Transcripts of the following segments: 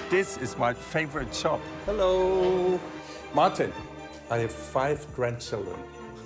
This is my favorite shop. Hello. Martin, I have 5 grandchildren.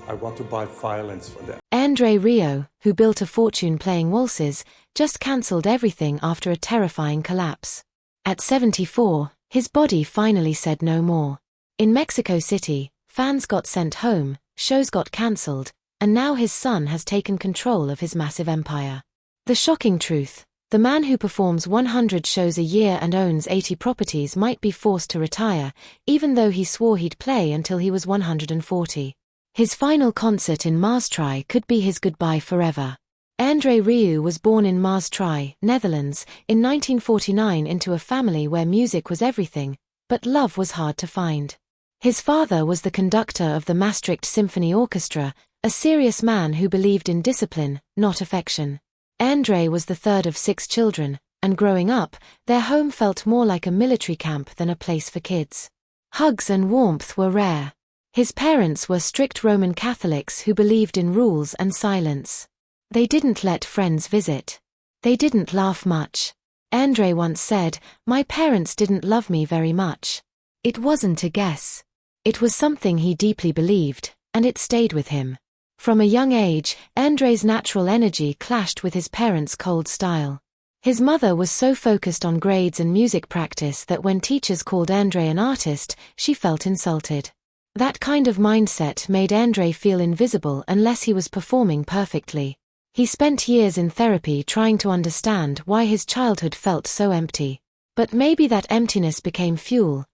I want to buy violins for them. André Rieu, who built a fortune playing waltzes, just cancelled everything after a terrifying collapse. At 74, his body finally said no more. In Mexico City, fans got sent home, shows got cancelled, and now his son has taken control of his massive empire. The shocking truth: the man who performs 100 shows a year and owns 80 properties might be forced to retire, even though he swore he'd play until he was 140. His final concert in Maastricht could be his goodbye forever. André Rieu was born in Maastricht, Netherlands, in 1949 into a family where music was everything, but love was hard to find. His father was the conductor of the Maastricht Symphony Orchestra, a serious man who believed in discipline, not affection. André was the third of 6 children, and growing up, their home felt more like a military camp than a place for kids. Hugs and warmth were rare. His parents were strict Roman Catholics who believed in rules and silence. They didn't let friends visit. They didn't laugh much. André once said, "My parents didn't love me very much." It wasn't a guess. It was something he deeply believed, and it stayed with him. From a young age, André's natural energy clashed with his parents' cold style. His mother was so focused on grades and music practice that when teachers called André an artist, she felt insulted. That kind of mindset made André feel invisible unless he was performing perfectly. He spent years in therapy trying to understand why his childhood felt so empty. But maybe that emptiness became fuel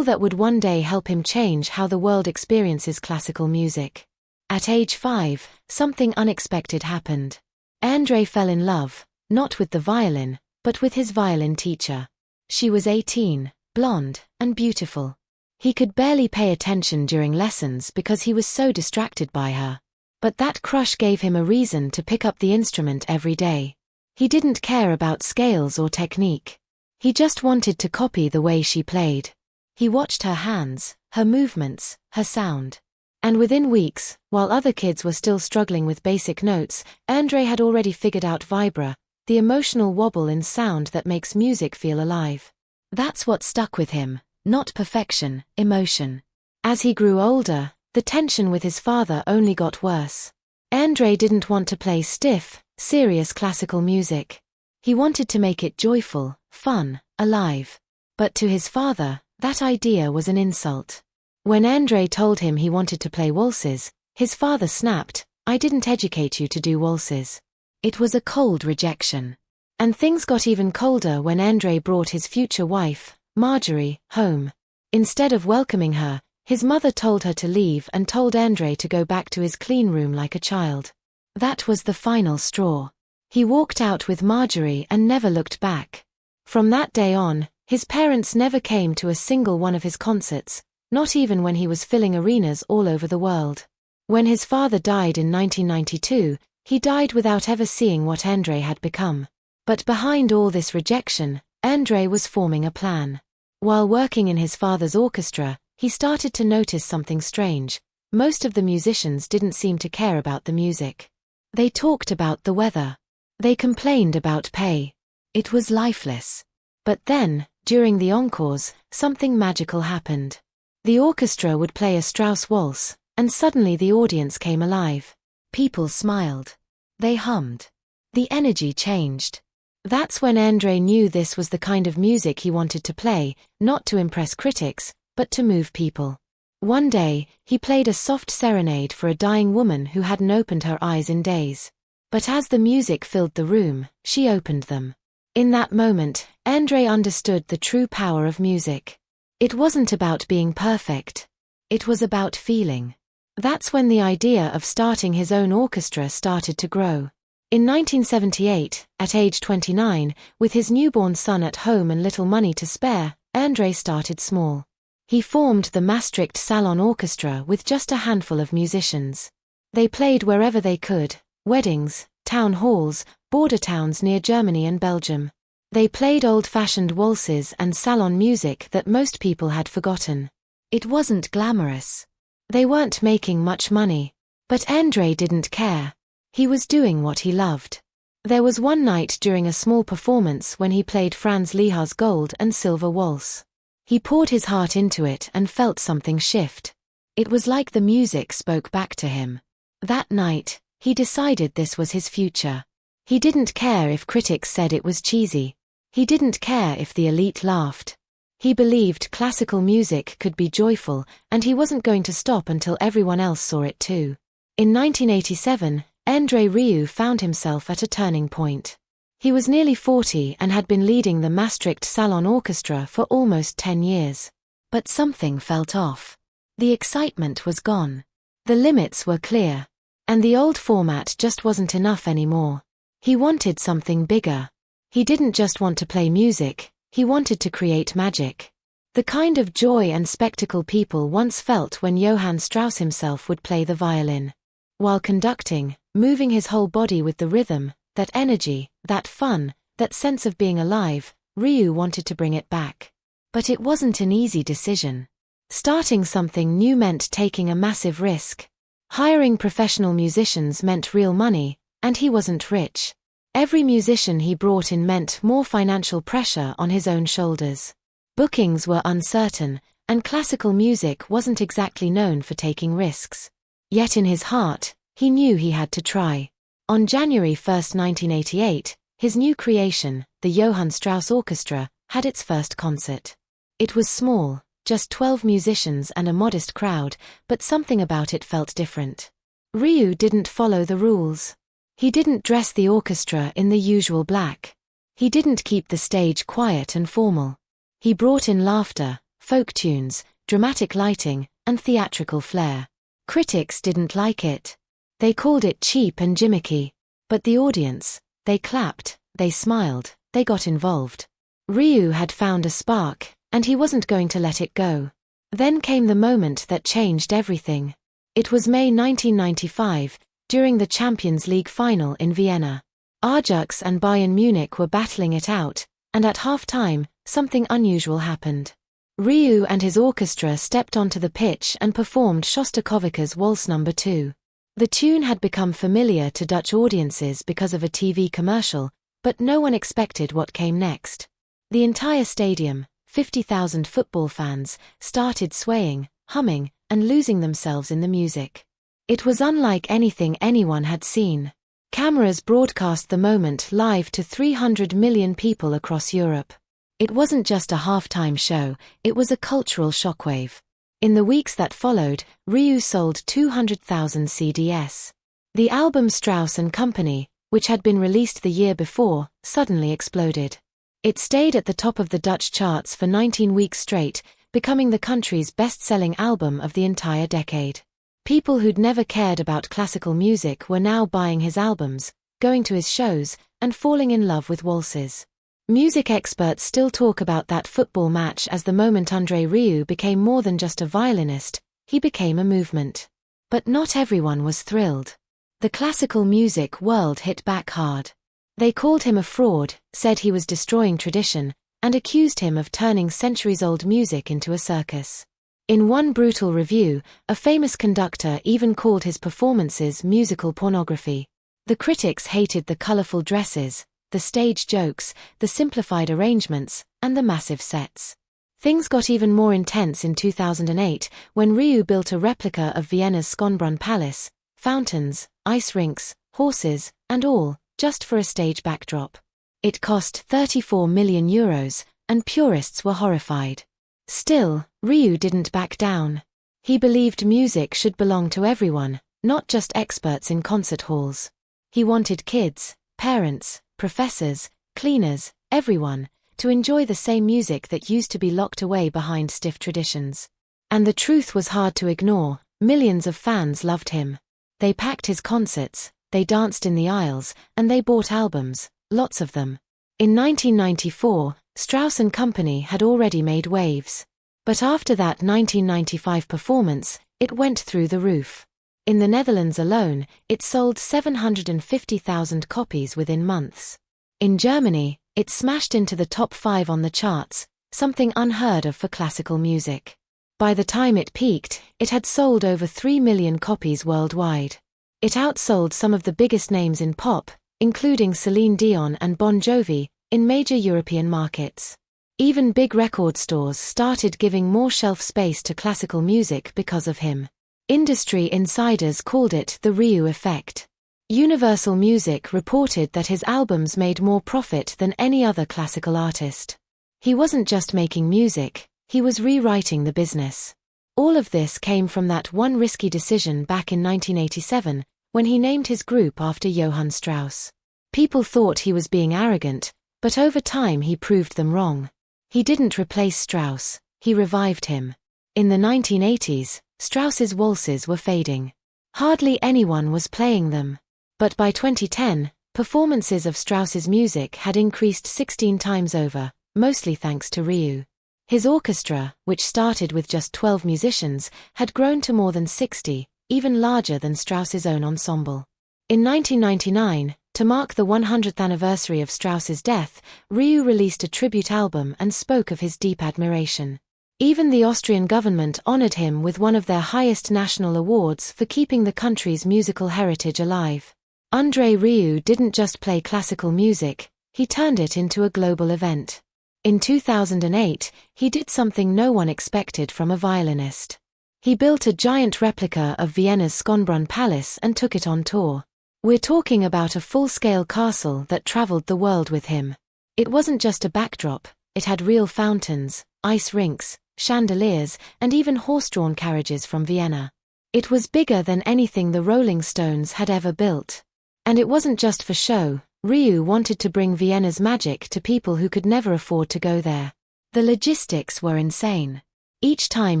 that would one day help him change how the world experiences classical music. At age 5, something unexpected happened. André fell in love, not with the violin, but with his violin teacher. She was 18, blonde, and beautiful. He could barely pay attention during lessons because he was so distracted by her. But that crush gave him a reason to pick up the instrument every day. He didn't care about scales or technique. He just wanted to copy the way she played. He watched her hands, her movements, her sound. And within weeks, while other kids were still struggling with basic notes, André had already figured out vibra, the emotional wobble in sound that makes music feel alive. That's what stuck with him, not perfection, emotion. As he grew older, the tension with his father only got worse. André didn't want to play stiff, serious classical music. He wanted to make it joyful, fun, alive. But to his father, that idea was an insult. When André told him he wanted to play waltzes, his father snapped, "I didn't educate you to do waltzes." It was a cold rejection. And things got even colder when André brought his future wife, Marjorie, home. Instead of welcoming her, his mother told her to leave and told André to go back to his clean room like a child. That was the final straw. He walked out with Marjorie and never looked back. From that day on, his parents never came to a single one of his concerts, not even when he was filling arenas all over the world. When his father died in 1992, he died without ever seeing what André had become. But behind all this rejection, André was forming a plan. While working in his father's orchestra, he started to notice something strange. Most of the musicians didn't seem to care about the music. They talked about the weather. They complained about pay. It was lifeless. But then, during the encores, something magical happened. The orchestra would play a Strauss waltz, and suddenly the audience came alive. People smiled. They hummed. The energy changed. That's when André knew this was the kind of music he wanted to play, not to impress critics, but to move people. One day, he played a soft serenade for a dying woman who hadn't opened her eyes in days. But as the music filled the room, she opened them. In that moment, André understood the true power of music. It wasn't about being perfect. It was about feeling. That's when the idea of starting his own orchestra started to grow. In 1978, at age 29, with his newborn son at home and little money to spare, André started small. He formed the Maastricht Salon Orchestra with just a handful of musicians. They played wherever they could: weddings, town halls, border towns near Germany and Belgium. They played old-fashioned waltzes and salon music that most people had forgotten. It wasn't glamorous. They weren't making much money. But André didn't care. He was doing what he loved. There was one night during a small performance when he played Franz Liszt's Gold and Silver Waltz. He poured his heart into it and felt something shift. It was like the music spoke back to him. That night, he decided this was his future. He didn't care if critics said it was cheesy. He didn't care if the elite laughed. He believed classical music could be joyful, and he wasn't going to stop until everyone else saw it too. In 1987, André Rieu found himself at a turning point. He was nearly 40 and had been leading the Maastricht Salon Orchestra for almost 10 years. But something felt off. The excitement was gone. The limits were clear. And the old format just wasn't enough anymore. He wanted something bigger. He didn't just want to play music, he wanted to create magic. The kind of joy and spectacle people once felt when Johann Strauss himself would play the violin. While conducting, moving his whole body with the rhythm, that energy, that fun, that sense of being alive, Rieu wanted to bring it back. But it wasn't an easy decision. Starting something new meant taking a massive risk. Hiring professional musicians meant real money, and he wasn't rich. Every musician he brought in meant more financial pressure on his own shoulders. Bookings were uncertain, and classical music wasn't exactly known for taking risks. Yet in his heart, he knew he had to try. On January 1, 1988, his new creation, the Johann Strauss Orchestra, had its first concert. It was small, just 12 musicians and a modest crowd, but something about it felt different. Rieu didn't follow the rules. He didn't dress the orchestra in the usual black. He didn't keep the stage quiet and formal. He brought in laughter, folk tunes, dramatic lighting, and theatrical flair. Critics didn't like it. They called it cheap and gimmicky. But the audience, they clapped, they smiled, they got involved. Rieu had found a spark, and he wasn't going to let it go. Then came the moment that changed everything. It was May 1995, during the Champions League final in Vienna. Ajax and Bayern Munich were battling it out, and at half-time, something unusual happened. Rieu and his orchestra stepped onto the pitch and performed Shostakovich's Waltz No. 2. The tune had become familiar to Dutch audiences because of a TV commercial, but no one expected what came next. The entire stadium, 50,000 football fans, started swaying, humming, and losing themselves in the music. It was unlike anything anyone had seen. Cameras broadcast the moment live to 300 million people across Europe. It wasn't just a halftime show, it was a cultural shockwave. In the weeks that followed, Rieu sold 200,000 CDs. The album Strauss & Company, which had been released the year before, suddenly exploded. It stayed at the top of the Dutch charts for 19 weeks straight, becoming the country's best-selling album of the entire decade. People who'd never cared about classical music were now buying his albums, going to his shows, and falling in love with waltzes. Music experts still talk about that football match as the moment André Rieu became more than just a violinist, he became a movement. But not everyone was thrilled. The classical music world hit back hard. They called him a fraud, said he was destroying tradition, and accused him of turning centuries-old music into a circus. In one brutal review, a famous conductor even called his performances musical pornography. The critics hated the colorful dresses, the stage jokes, the simplified arrangements, and the massive sets. Things got even more intense in 2008 when Rieu built a replica of Vienna's Schönbrunn Palace, fountains, ice rinks, horses, and all, just for a stage backdrop. It cost €34 million, and purists were horrified. Still, Rieu didn't back down. He believed music should belong to everyone, not just experts in concert halls. He wanted kids, parents, professors, cleaners, everyone, to enjoy the same music that used to be locked away behind stiff traditions. And the truth was hard to ignore, millions of fans loved him. They packed his concerts, they danced in the aisles, and they bought albums, lots of them. In 1994, Strauss & Company had already made waves. But after that 1995 performance, it went through the roof. In the Netherlands alone, it sold 750,000 copies within months. In Germany, it smashed into the top 5 on the charts, something unheard of for classical music. By the time it peaked, it had sold over 3 million copies worldwide. It outsold some of the biggest names in pop, including Celine Dion and Bon Jovi, in major European markets. Even big record stores started giving more shelf space to classical music because of him. Industry insiders called it the Rieu effect. Universal Music reported that his albums made more profit than any other classical artist. He wasn't just making music, he was rewriting the business. All of this came from that one risky decision back in 1987, when he named his group after Johann Strauss. People thought he was being arrogant, but over time he proved them wrong. He didn't replace Strauss, he revived him. In the 1980s, Strauss's waltzes were fading. Hardly anyone was playing them. But by 2010, performances of Strauss's music had increased 16 times over, mostly thanks to Rieu. His orchestra, which started with just 12 musicians, had grown to more than 60, even larger than Strauss's own ensemble. In 1999, to mark the 100th anniversary of Strauss's death, Rieu released a tribute album and spoke of his deep admiration. Even the Austrian government honored him with one of their highest national awards for keeping the country's musical heritage alive. André Rieu didn't just play classical music, he turned it into a global event. In 2008, he did something no one expected from a violinist. He built a giant replica of Vienna's Schönbrunn Palace and took it on tour. We're talking about a full-scale castle that traveled the world with him. It wasn't just a backdrop, it had real fountains, ice rinks, chandeliers, and even horse-drawn carriages from Vienna. It was bigger than anything the Rolling Stones had ever built. And it wasn't just for show. Rieu wanted to bring Vienna's magic to people who could never afford to go there. The logistics were insane. Each time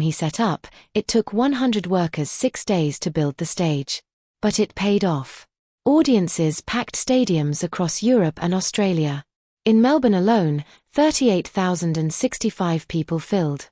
he set up, it took 100 workers 6 days to build the stage. But it paid off. Audiences packed stadiums across Europe and Australia. In Melbourne alone, 38,065 people filled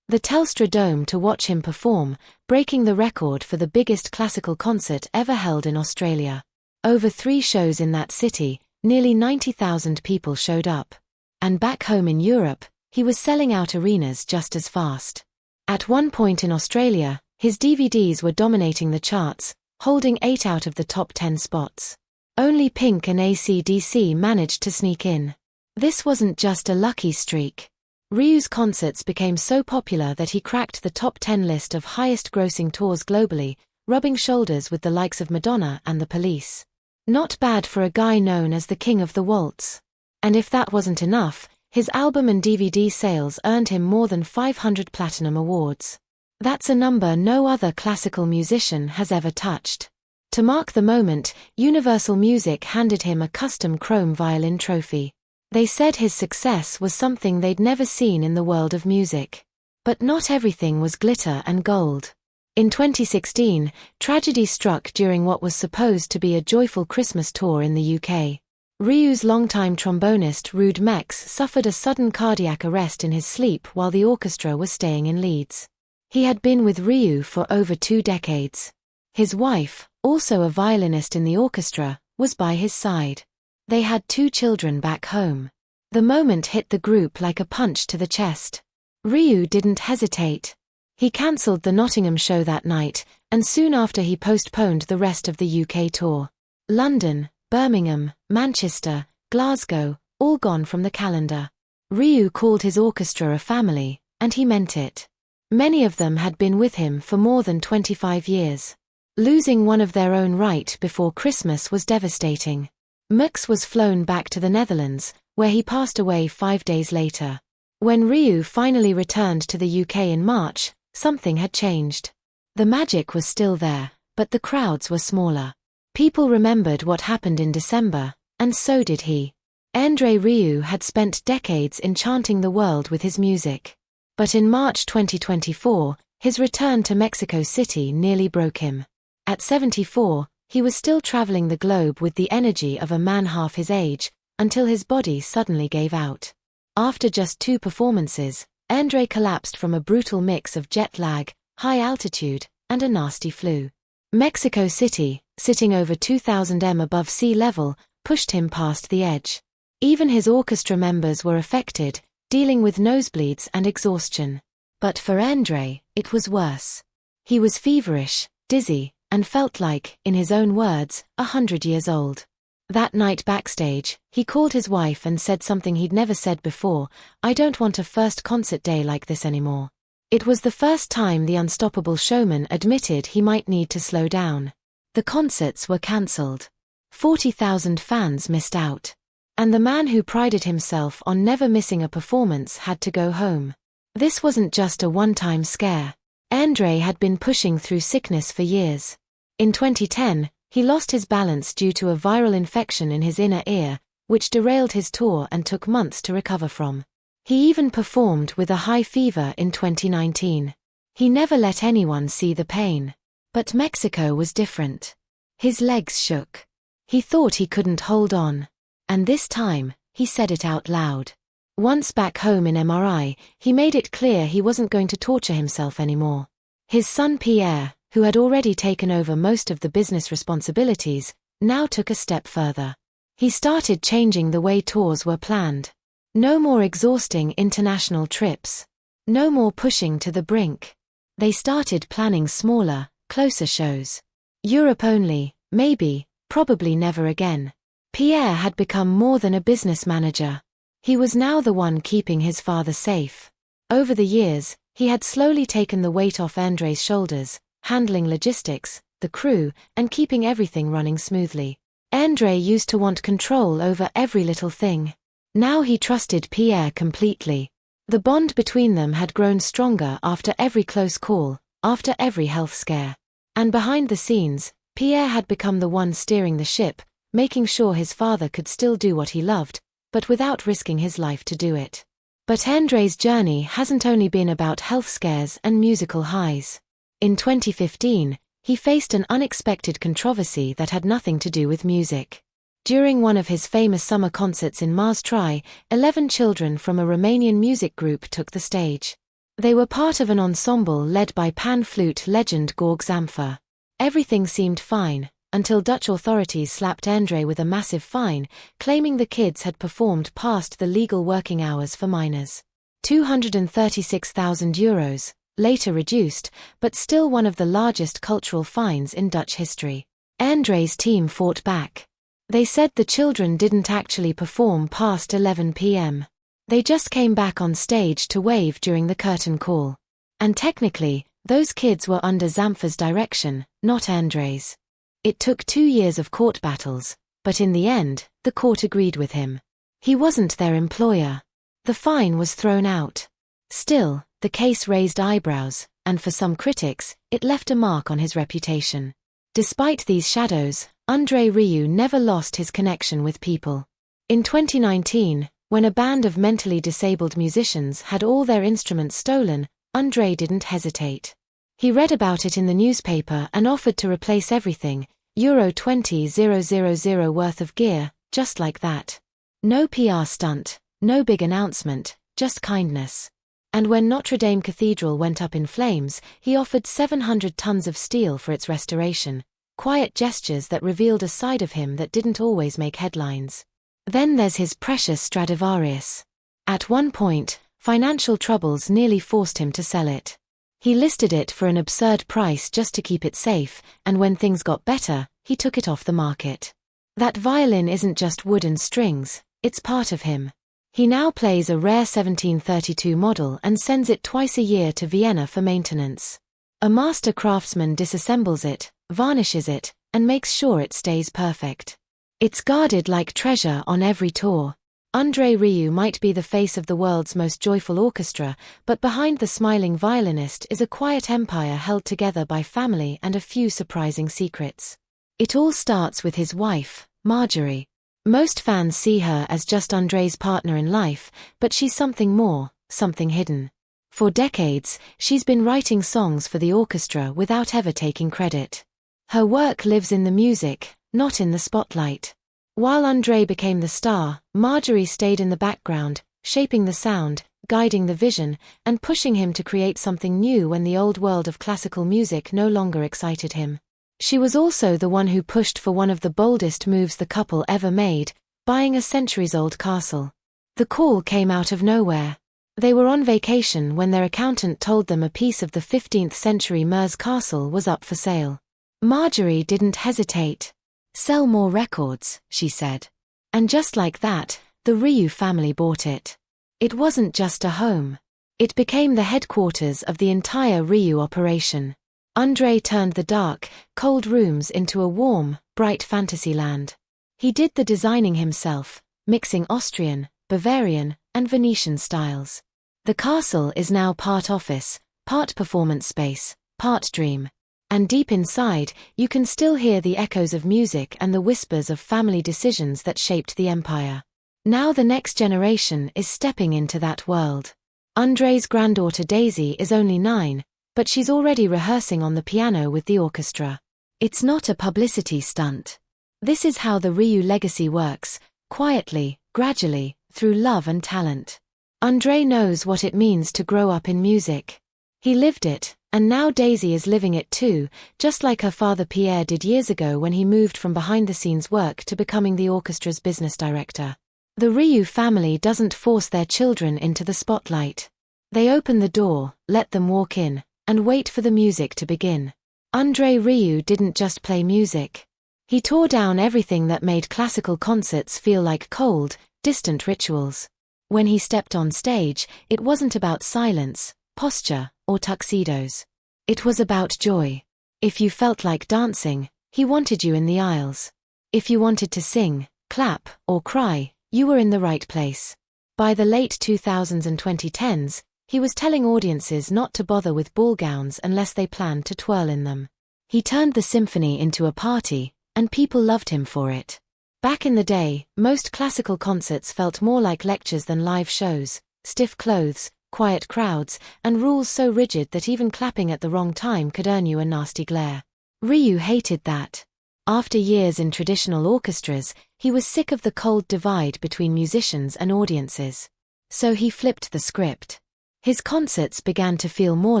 the Telstra Dome to watch him perform, breaking the record for the biggest classical concert ever held in Australia. Over 3 shows in that city, nearly 90,000 people showed up. And back home in Europe, he was selling out arenas just as fast. At one point in Australia, his DVDs were dominating the charts, holding 8 out of the top 10 spots. Only Pink and AC/DC managed to sneak in. This wasn't just a lucky streak. Rieu's concerts became so popular that he cracked the top 10 list of highest-grossing tours globally, rubbing shoulders with the likes of Madonna and the Police. Not bad for a guy known as the King of the Waltz. And if that wasn't enough, his album and DVD sales earned him more than 500 platinum awards. That's a number no other classical musician has ever touched. To mark the moment, Universal Music handed him a custom chrome violin trophy. They said his success was something they'd never seen in the world of music. But not everything was glitter and gold. In 2016, tragedy struck during what was supposed to be a joyful Christmas tour in the UK. Rieu's longtime trombonist Ruud Mex suffered a sudden cardiac arrest in his sleep while the orchestra was staying in Leeds. He had been with Rieu for over 2 decades. His wife, also a violinist in the orchestra, was by his side. They had 2 children back home. The moment hit the group like a punch to the chest. Rieu didn't hesitate. He cancelled the Nottingham show that night, and soon after he postponed the rest of the UK tour. London, Birmingham, Manchester, Glasgow, all gone from the calendar. Rieu called his orchestra a family, and he meant it. Many of them had been with him for more than 25 years. Losing one of their own right before Christmas was devastating. Mex was flown back to the Netherlands, where he passed away 5 days later. When Rieu finally returned to the UK in March, something had changed. The magic was still there, but the crowds were smaller. People remembered what happened in December, and so did he. André Rieu had spent decades enchanting the world with his music. But in March 2024, his return to Mexico City nearly broke him. At 74, he was still traveling the globe with the energy of a man half his age, until his body suddenly gave out. After just 2 performances, André collapsed from a brutal mix of jet lag, high altitude, and a nasty flu. Mexico City, sitting over 2,000 m above sea level, pushed him past the edge. Even his orchestra members were affected, dealing with nosebleeds and exhaustion. But for André, it was worse. He was feverish, dizzy, and felt like, in his own words, 100 years old. That night backstage, he called his wife and said something he'd never said before: "I don't want a first concert day like this anymore." It was the first time the unstoppable showman admitted he might need to slow down. The concerts were cancelled. 40,000 fans missed out. And the man who prided himself on never missing a performance had to go home. This wasn't just a one-time scare. André had been pushing through sickness for years. In 2010, he lost his balance due to a viral infection in his inner ear, which derailed his tour and took months to recover from. He even performed with a high fever in 2019. He never let anyone see the pain. But Mexico was different. His legs shook. He thought he couldn't hold on. And this time, he said it out loud. Once back home in MRI, he made it clear he wasn't going to torture himself anymore. His son Pierre, who had already taken over most of the business responsibilities, now took a step further. He started changing the way tours were planned. No more exhausting international trips. No more pushing to the brink. They started planning smaller, closer shows. Europe only, maybe, probably never again. Pierre had become more than a business manager. He was now the one keeping his father safe. Over the years, he had slowly taken the weight off André's shoulders, handling logistics, the crew, and keeping everything running smoothly. André used to want control over every little thing. Now he trusted Pierre completely. The bond between them had grown stronger after every close call, after every health scare. And behind the scenes, Pierre had become the one steering the ship, making sure his father could still do what he loved, but without risking his life to do it. But André's journey hasn't only been about health scares and musical highs. In 2015, he faced an unexpected controversy that had nothing to do with music. During one of his famous summer concerts in Maastricht, 11 children from a Romanian music group took the stage. They were part of an ensemble led by pan flute legend Georg Zamfir. Everything seemed fine, until Dutch authorities slapped André with a massive fine, claiming the kids had performed past the legal working hours for minors. €236,000, later reduced, but still one of the largest cultural fines in Dutch history. André's team fought back. They said the children didn't actually perform past 11 p.m. They just came back on stage to wave during the curtain call. And technically, those kids were under Zamfir's direction, not André's. It took 2 years of court battles, but in the end, the court agreed with him. He wasn't their employer. The fine was thrown out. Still, the case raised eyebrows, and for some critics, it left a mark on his reputation. Despite these shadows, André Rieu never lost his connection with people. In 2019, when a band of mentally disabled musicians had all their instruments stolen, André didn't hesitate. He read about it in the newspaper and offered to replace everything, €20,000 worth of gear, just like that. No PR stunt, no big announcement, just kindness. And when Notre Dame Cathedral went up in flames, he offered 700 tons of steel for its restoration. Quiet gestures that revealed a side of him that didn't always make headlines. Then there's his precious Stradivarius. At one point, financial troubles nearly forced him to sell it. He listed it for an absurd price just to keep it safe, and when things got better, he took it off the market. That violin isn't just wood and strings, it's part of him. He now plays a rare 1732 model and sends it twice a year to Vienna for maintenance. A master craftsman disassembles it, varnishes it, and makes sure it stays perfect. It's guarded like treasure on every tour. André Rieu might be the face of the world's most joyful orchestra, but behind the smiling violinist is a quiet empire held together by family and a few surprising secrets. It all starts with his wife, Marjorie. Most fans see her as just André's partner in life, but she's something more, something hidden. For decades, she's been writing songs for the orchestra without ever taking credit. Her work lives in the music, not in the spotlight. While André became the star, Marjorie stayed in the background, shaping the sound, guiding the vision, and pushing him to create something new when the old world of classical music no longer excited him. She was also the one who pushed for one of the boldest moves the couple ever made, buying a centuries-old castle. The call came out of nowhere. They were on vacation when their accountant told them a piece of the 15th century Mers castle was up for sale. Marjorie didn't hesitate. "Sell more records," she said. And just like that, the Rieu family bought it. It wasn't just a home. It became the headquarters of the entire Rieu operation. André turned the dark, cold rooms into a warm, bright fantasy land. He did the designing himself, mixing Austrian, Bavarian, and Venetian styles. The castle is now part office, part performance space, part dream. And deep inside, you can still hear the echoes of music and the whispers of family decisions that shaped the empire. Now the next generation is stepping into that world. André's granddaughter Daisy is only 9, but she's already rehearsing on the piano with the orchestra. It's not a publicity stunt. This is how the Rieu legacy works, quietly, gradually, through love and talent. André knows what it means to grow up in music. He lived it, and now Daisy is living it too, just like her father Pierre did years ago when he moved from behind-the-scenes work to becoming the orchestra's business director. The Rieu family doesn't force their children into the spotlight. They open the door, let them walk in, and wait for the music to begin. André Rieu didn't just play music. He tore down everything that made classical concerts feel like cold, distant rituals. When he stepped on stage, it wasn't about silence, posture, or tuxedos. It was about joy. If you felt like dancing, he wanted you in the aisles. If you wanted to sing, clap, or cry, you were in the right place. By the late 2000s and 2010s, he was telling audiences not to bother with ball gowns unless they planned to twirl in them. He turned the symphony into a party, and people loved him for it. Back in the day, most classical concerts felt more like lectures than live shows: stiff clothes, quiet crowds, and rules so rigid that even clapping at the wrong time could earn you a nasty glare. Rieu hated that. After years in traditional orchestras, he was sick of the cold divide between musicians and audiences. So he flipped the script. His concerts began to feel more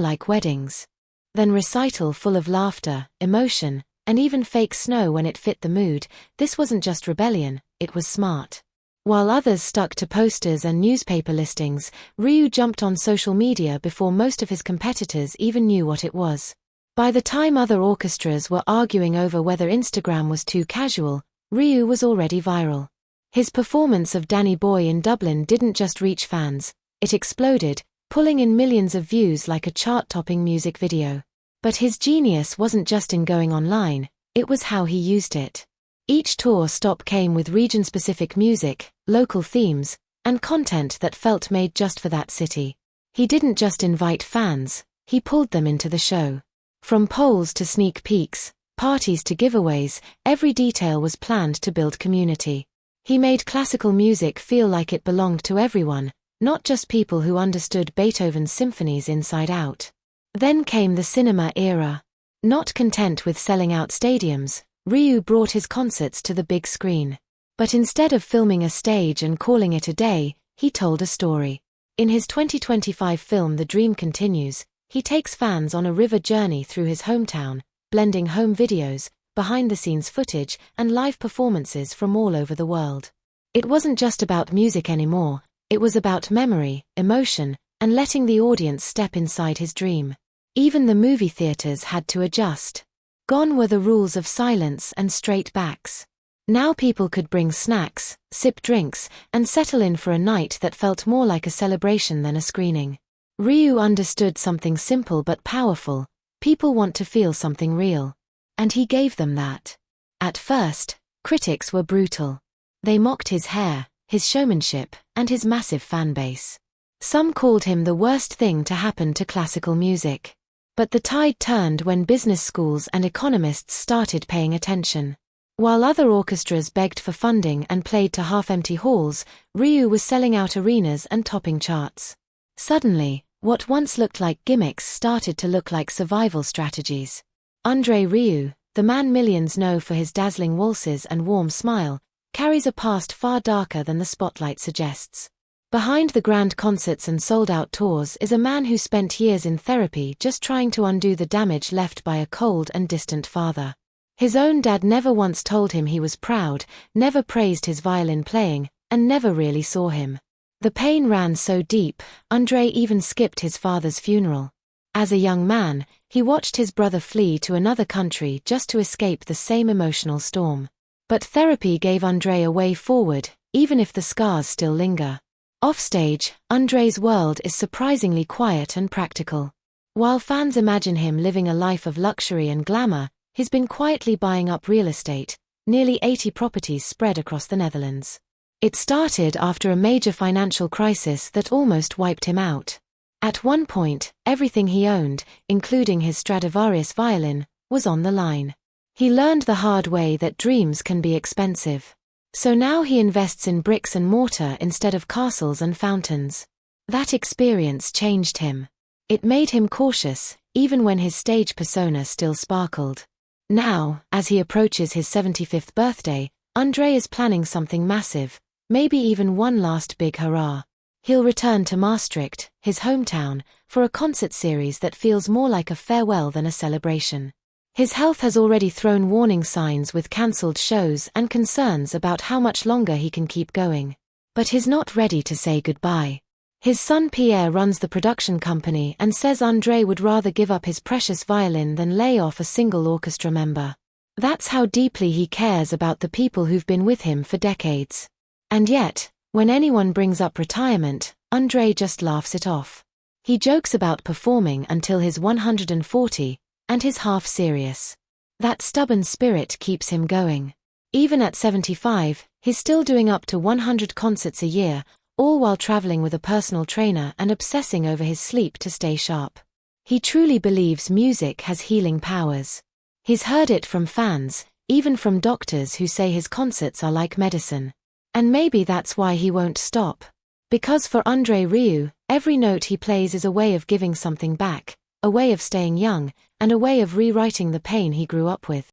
like weddings. Then recital full of laughter, emotion, and even fake snow when it fit the mood. This wasn't just rebellion, it was smart. While others stuck to posters and newspaper listings, Rieu jumped on social media before most of his competitors even knew what it was. By the time other orchestras were arguing over whether Instagram was too casual, Rieu was already viral. His performance of Danny Boy in Dublin didn't just reach fans, it exploded, pulling in millions of views like a chart-topping music video. But his genius wasn't just in going online, it was how he used it. Each tour stop came with region-specific music, local themes, and content that felt made just for that city. He didn't just invite fans, he pulled them into the show. From polls to sneak peeks, parties to giveaways, every detail was planned to build community. He made classical music feel like it belonged to everyone, not just people who understood Beethoven's symphonies inside out. Then came the cinema era. Not content with selling out stadiums, Rieu brought his concerts to the big screen. But instead of filming a stage and calling it a day, he told a story. In his 2025 film The Dream Continues, he takes fans on a river journey through his hometown, blending home videos, behind-the-scenes footage, and live performances from all over the world. It wasn't just about music anymore, it was about memory, emotion, and letting the audience step inside his dream. Even the movie theaters had to adjust. Gone were the rules of silence and straight backs. Now people could bring snacks, sip drinks, and settle in for a night that felt more like a celebration than a screening. Rieu understood something simple but powerful: people want to feel something real. And he gave them that. At first, critics were brutal. They mocked his hair, his showmanship, and his massive fan base. Some called him the worst thing to happen to classical music. But the tide turned when business schools and economists started paying attention. While other orchestras begged for funding and played to half-empty halls, Rieu was selling out arenas and topping charts. Suddenly, what once looked like gimmicks started to look like survival strategies. André Rieu, the man millions know for his dazzling waltzes and warm smile, carries a past far darker than the spotlight suggests. Behind the grand concerts and sold-out tours is a man who spent years in therapy just trying to undo the damage left by a cold and distant father. His own dad never once told him he was proud, never praised his violin playing, and never really saw him. The pain ran so deep, André even skipped his father's funeral. As a young man, he watched his brother flee to another country just to escape the same emotional storm. But therapy gave André a way forward, even if the scars still linger. Offstage, André's world is surprisingly quiet and practical. While fans imagine him living a life of luxury and glamour, he's been quietly buying up real estate, nearly 80 properties spread across the Netherlands. It started after a major financial crisis that almost wiped him out. At one point, everything he owned, including his Stradivarius violin, was on the line. He learned the hard way that dreams can be expensive. So now he invests in bricks and mortar instead of castles and fountains. That experience changed him. It made him cautious, even when his stage persona still sparkled. Now, as he approaches his 75th birthday, André is planning something massive, maybe even one last big hurrah. He'll return to Maastricht, his hometown, for a concert series that feels more like a farewell than a celebration. His health has already thrown warning signs with cancelled shows and concerns about how much longer he can keep going. But he's not ready to say goodbye. His son Pierre runs the production company and says André would rather give up his precious violin than lay off a single orchestra member. That's how deeply he cares about the people who've been with him for decades. And yet, when anyone brings up retirement, André just laughs it off. He jokes about performing until he's 140, and he's half serious. That stubborn spirit keeps him going. Even at 75, he's still doing up to 100 concerts a year, all while traveling with a personal trainer and obsessing over his sleep to stay sharp. He truly believes music has healing powers. He's heard it from fans, even from doctors who say his concerts are like medicine. And maybe that's why he won't stop. Because for André Rieu, every note he plays is a way of giving something back, a way of staying young, and a way of rewriting the pain he grew up with.